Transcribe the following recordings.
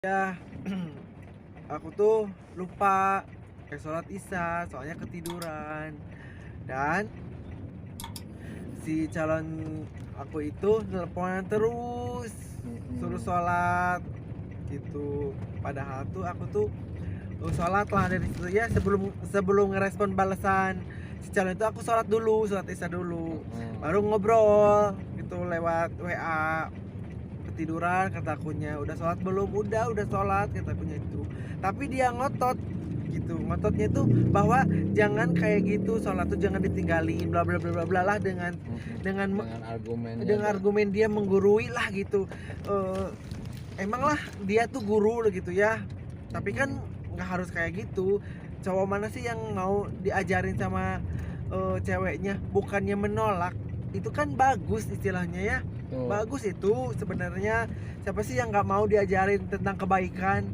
Ya, aku tuh lupa sholat Isya, soalnya ketiduran. Dan si calon aku itu nelponan terus, suruh Mhm. sholat gitu. Padahal tuh aku tuh sholat lah dari situ ya, sebelum sebelum ngerespon balasan si calon itu aku sholat dulu, sholat Isya dulu. Mhm. Baru ngobrol gitu lewat WA. Ketiduran katakunya, "Udah sholat belum?" Udah sholat," katakunya itu. Tapi dia ngotot gitu, ngototnya itu bahwa jangan kayak gitu, sholat tuh jangan ditinggalin, bla bla bla bla bla lah, dengan Mhm. dengan me Dengan argumennya dengan dan argumen dia menggurui lah gitu. Emang lah dia tuh guru gitu ya, tapi kan mhm. nggak harus kayak gitu. Cowok mana sih yang mau diajarin sama ceweknya, bukannya menolak, itu kan bagus istilahnya ya. Betul. Bagus itu sebenarnya, siapa sih yang nggak mau diajarin tentang kebaikan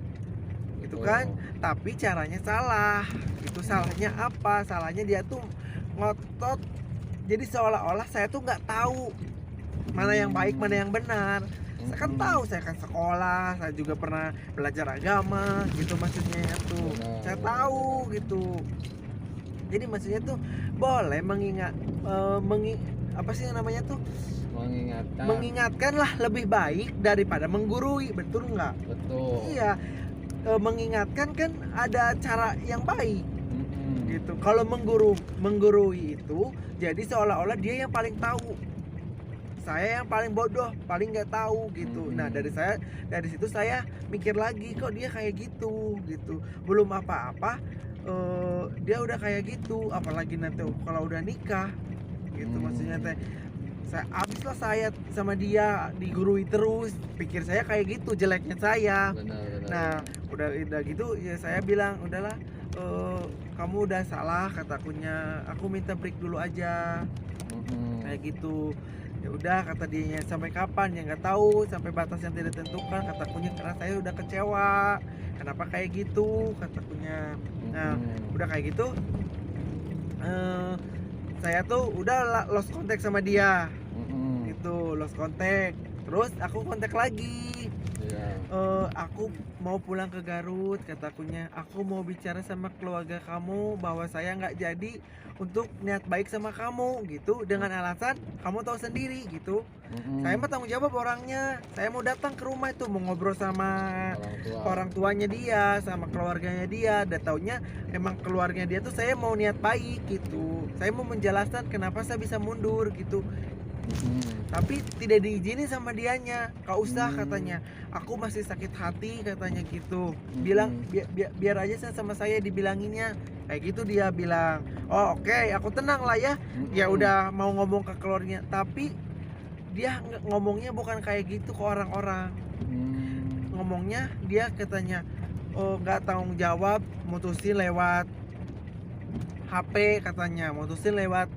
gitu kan? Betul. Tapi caranya salah. Itu salahnya Mhm. apa? Salahnya dia tuh ngotot, jadi seolah-olah saya tuh nggak tahu mana yang baik, mana Mmm. yang benar. Saya kan tahu, Mhm. saya kan sekolah, saya juga pernah belajar agama gitu maksudnya tuh. Benar Saya benar benar. tahu gitu. Jadi maksudnya tuh boleh mengingat, apa sih yang namanya tuh, Mengingatkan. mengingatkan lah lebih baik daripada menggurui, betul nggak? Betul. Iya, mengingatkan kan ada cara yang baik Mhm. gitu. Kalau menggurui itu jadi seolah-olah dia yang paling tahu, saya yang paling bodoh, paling nggak tahu gitu. Nah Mhm. dari situ saya mikir lagi, kok dia kayak gitu gitu. Belum apa-apa, dia udah kayak gitu, apalagi nanti kalau udah nikah gitu maksudnya teh. Mmm. Abis lah saya sama dia digurui terus, pikir saya kayak gitu jeleknya saya. Benar benar Nah benar. udah gitu ya saya bilang, "Udahlah, kamu udah salah," katakunya, "aku minta break dulu aja," kayak Mhm. gitu. Ya udah kata dianya, "Sampai kapan?" Ya nggak tahu, sampai batas yang tidak ditentukan katakunya, karena saya udah kecewa. "Kenapa kayak gitu?" katakunya. Nah Mhm. udah kayak gitu, eee, saya tuh udah lost contact sama dia Mhm. gitu, lost contact. Terus aku kontak lagi. Iya. Aku mau pulang ke Garut katakunya, "Aku mau bicara sama keluarga kamu bahwa saya nggak jadi untuk niat baik sama kamu," gitu, dengan alasan, "Kamu tahu sendiri," gitu. Saya mah Mhm. tanggung jawab orangnya, saya mau datang ke rumah itu, mau ngobrol sama Orang tua. orang tuanya dia, sama keluarganya dia, dan taunya emang keluarganya dia tuh saya mau niat baik gitu. Saya mau menjelaskan kenapa saya bisa mundur gitu. Mhm. Tapi tidak diizinin sama dianya, "Nggak usah," Mmm. katanya, "aku masih sakit hati," katanya gitu. Bilang, Mhm. Biar aja sama saya dibilanginnya," kayak gitu dia bilang. Oh oke, aku tenang lah ya. Ya Mhm. udah mau ngomong ke keluarganya, tapi dia ngomongnya bukan kayak gitu ke orang-orang. Mmm. Ngomongnya dia katanya, nggak tanggung jawab, mutusin lewat HP katanya, mutusin lewat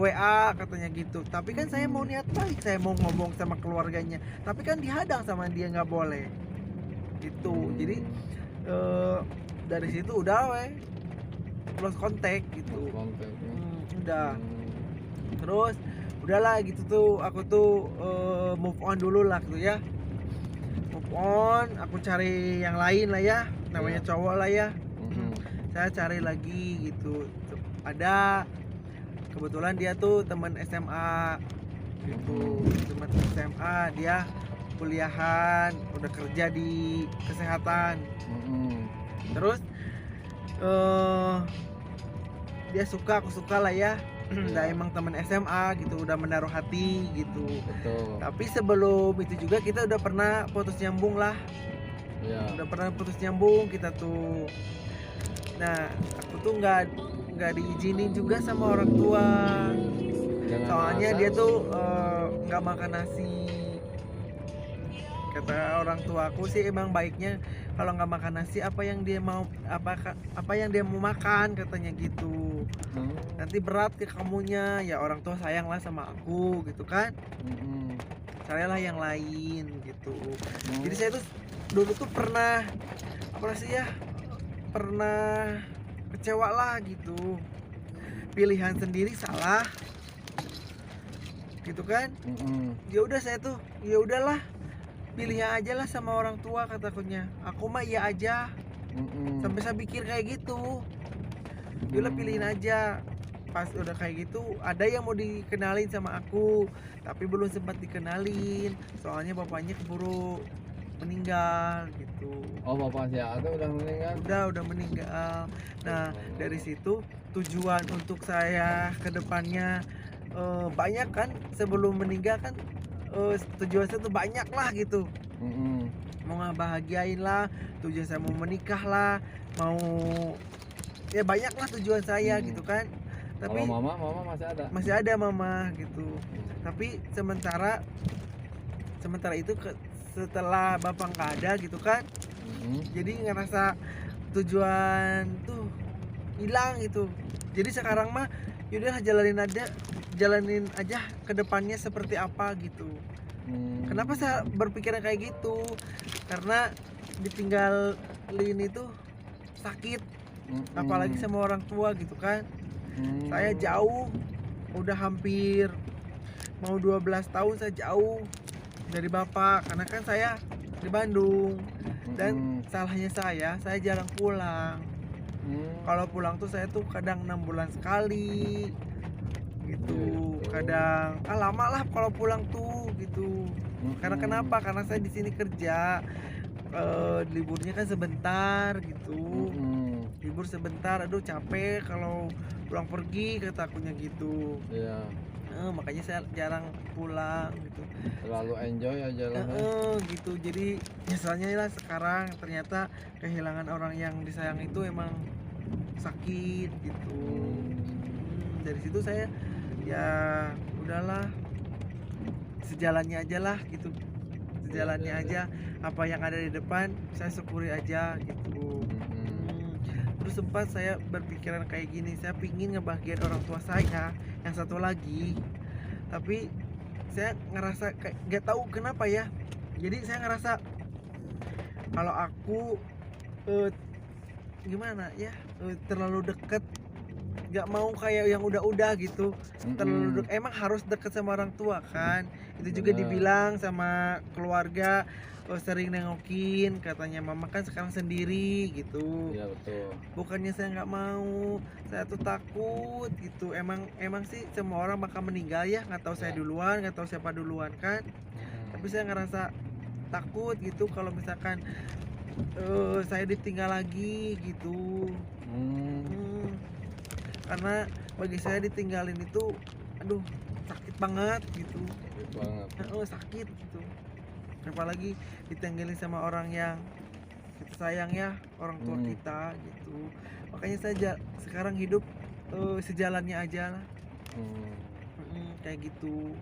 WA katanya gitu. Tapi kan saya mau Mhm. niat baik, saya mau ngomong sama keluarganya, tapi kan dihadang sama dia, nggak boleh gitu. Jadi Mmm. eee, dari situ udah weh, lost contact Lost gitu. contact ya. Udah. Mmm. Terus udahlah gitu tuh, aku tuh move on dulu lah gitu ya. Move on, aku cari yang lain lah ya, namanya Iya. cowok lah ya. Mhm. Saya cari lagi gitu. Ada, kebetulan dia tuh teman SMA gitu, Mhm. teman SMA, dia kuliahan, udah kerja di kesehatan. Mhm. Terus eh dia suka, aku suka lah ya. Udah Iya. emang teman SMA gitu, udah menaruh hati gitu. Betul. Tapi sebelum itu juga kita udah pernah putus nyambung lah, Iya. udah pernah putus nyambung kita tuh. Nah aku tuh nggak diizinin juga sama orang tua. Dengan Soalnya alasan? dia tuh nggak makan nasi. Kata orang tuaku sih emang baiknya kalau nggak makan nasi, apa yang dia mau, apa yang dia mau makan katanya gitu. Oh. Nanti berat ke kamunya. Ya orang tua sayang lah sama aku gitu kan. Mhm. Carilah yang lain gitu. Jadi saya Oh. tuh dulu tuh pernah apa sih ya? Pernah kecewa lah gitu. Pilihan sendiri salah gitu kan. Mhm. Ya udah saya tuh, ya udahlah, pilih aja lah sama orang tua katakunya. Aku mah iya aja. Sampai saya pikir kayak gitu. Yaudah pilihin aja. Pas udah kayak gitu ada yang mau dikenalin sama aku, tapi belum sempat dikenalin soalnya bapaknya keburu meninggal gitu. Oh, bapak si Ate udah meninggal. Udah meninggal. Nah dari situ tujuan untuk saya ke depannya banyak kan sebelum meninggal kan, tujuan saya tuh banyak lah gitu. Mau ngebahagiain lah, tujuan saya mau menikah lah, mau ya banyak lah tujuan saya gitu kan. Tapi Kalau mama masih ada mama gitu. Tapi sementara itu setelah bapak nggak ada gitu kan, jadi ngerasa tujuan tuh hilang gitu. Jadi sekarang mah yaudah jalanin aja ke depannya seperti apa gitu. Kenapa saya berpikirnya kayak gitu? Karena ditinggalin itu sakit, apalagi sama orang tua gitu kan. Saya jauh, udah hampir mau 12 tahun saya jauh dari bapak, karena kan saya di Bandung. Dan salahnya saya jarang pulang. Kalau pulang tuh saya tuh kadang 6 bulan sekali gitu, kadang lama lah kalau pulang tuh gitu. Karena kenapa? Karena saya di sini kerja, liburnya kan sebentar gitu. Libur sebentar, aduh capek kalau pulang pergi katakunya gitu. Iya. Makanya saya jarang pulang gitu. Terlalu enjoy aja lah. Gitu. Jadi misalnya lah sekarang ternyata kehilangan orang yang disayang itu emang sakit gitu. Dari situ saya ya udahlah, sejalannya aja lah gitu. Sejalannya aja, apa yang ada di depan saya syukuri aja gitu. Terus sempat saya berpikiran kayak gini, saya pingin ngebahagiain orang tua saya yang satu lagi, tapi saya ngerasa kayak gak tahu kenapa ya. Jadi saya ngerasa kalau aku gimana ya, terlalu deket, gak mau kayak yang udah gitu. Terlalu emang harus deket sama orang tua kan, itu juga dibilang sama keluarga. Sering nengokin, katanya mama kan sekarang sendiri gitu. Iya betul. Bukannya saya nggak mau, saya tuh takut gitu. Emang sih semua orang bakal meninggal ya, nggak tahu saya duluan, nggak tahu siapa duluan kan. Tapi saya ngerasa takut gitu kalau misalkan saya ditinggal lagi gitu. Karena bagi saya ditinggalin itu aduh sakit banget gitu. Sakit gitu. Apalagi ditinggalin sama orang yang kita sayang ya, orang tua kita gitu. Makanya saya sekarang hidup sejalannya aja lah. Kayak gitu.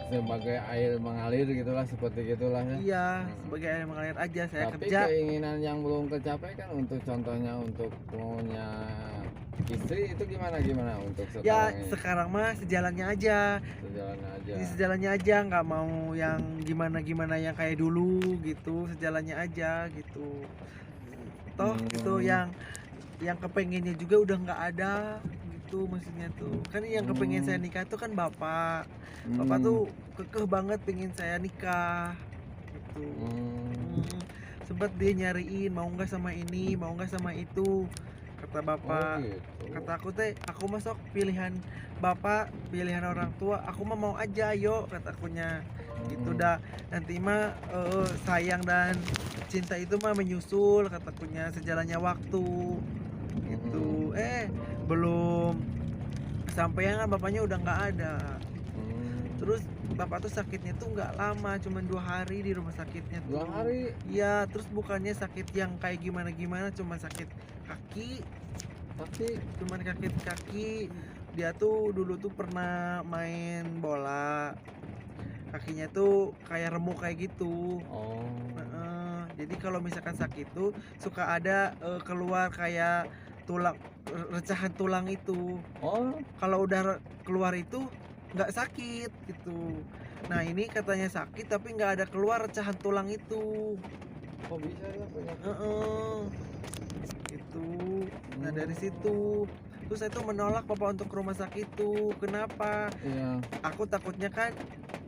Sebagai air mengalir gitulah, seperti gitulah ya. Iya, sebagai air mengalir aja saya Tapi kerja. keinginan yang belum tercapai kan, untuk contohnya untuk punya istri itu gimana untuk sekarang Ya ini? sekarang mah sejalannya aja. Sejalannya aja, nggak mau yang gimana yang kayak dulu gitu. Sejalannya aja gitu. Toh itu yang kepengennya juga udah nggak ada gitu, maksudnya tuh kan yang kepengen saya nikah tuh kan bapak tuh kekeh banget pengen saya nikah gitu. Sempat dia nyariin mau nggak sama ini, mau nggak sama itu, kata bapak. Kata aku teh, aku masuk pilihan bapak, pilihan orang tua, aku mah mau aja yo, katakunya gitu. Dah nanti mah sayang dan cinta itu mah menyusul, katakunya sejalannya waktu gitu. Belum sampai kan bapaknya udah nggak ada. Terus bapak tuh sakitnya tuh nggak lama, cuma 2 hari di rumah sakitnya tuh. 2 hari? Iya, terus bukannya sakit yang kayak gimana cuma sakit kaki. Cuman kaki. Dia tuh dulu tuh pernah main bola, kakinya tuh kayak remuk kayak gitu. Jadi kalau misalkan sakit tuh suka ada keluar kayak tulang, recahan tulang itu. Kalau udah keluar itu nggak sakit gitu. Nah ini katanya sakit tapi nggak ada keluar recahan tulang itu. Kok bisa ya penyakit? Gitu. Nah dari situ terus saya tuh menolak bapak untuk ke rumah sakit itu. Kenapa? Iya. Aku takutnya kan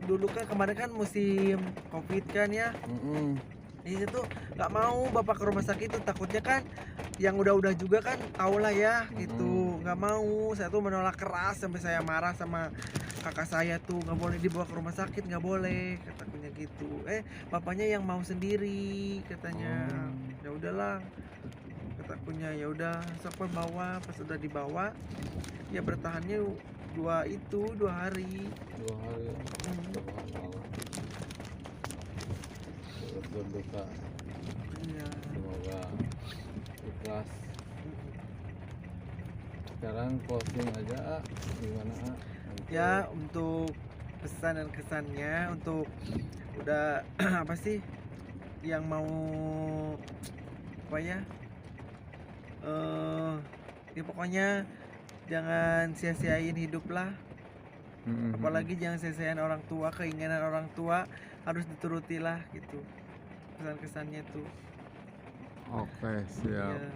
dulu kan kemarin kan musim covid kan ya, Mm-mm. di situ nggak mau bapak ke rumah sakit tuh, takutnya kan yang udah juga kan tau lah ya gitu, nggak mau. Saya tuh menolak keras sampai saya marah sama kakak saya tuh, nggak boleh dibawa ke rumah sakit, nggak boleh katakunya gitu. Bapaknya yang mau sendiri katanya. Oh. Ya udahlah katakunya, ya udah sampai bawa. Pas udah dibawa ya bertahannya dua hari. 2 hari ya. Hmm, Subhanallah. Turut berduka. iya. Semoga ikhlas. Mm. Sekarang closing aja, A. Gimana, A? Ya untuk pesan dan kesannya, untuk udah apa sih yang mau apa ya, eh ya pokoknya jangan sia-siain hidup lah, Mm-mm. apalagi jangan sia-siain orang tua, keinginan orang tua harus dituruti lah gitu, pesan kesannya tuh. Oke, siap. Ya,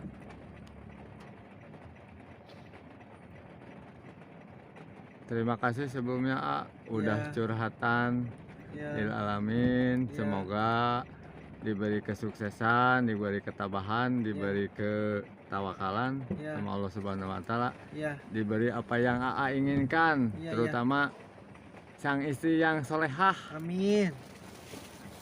Terima kasih sebelumnya, A. Udah Ya. curhatan. ya, Alamin. Ya. Semoga diberi kesuksesan, diberi ketabahan, diberi ketawakalan Ya. sama Allah Subhanahu wa taala. ya, Diberi apa yang AA inginkan, Ya, terutama sang istri yang solehah. amin.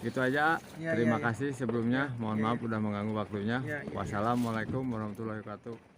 Gitu aja, A. Ya, Terima ya. kasih sebelumnya. Ya, Mohon ya, maaf udah mengganggu waktunya. Ya, ya, ya. Wassalamualaikum warahmatullahi wabarakatuh.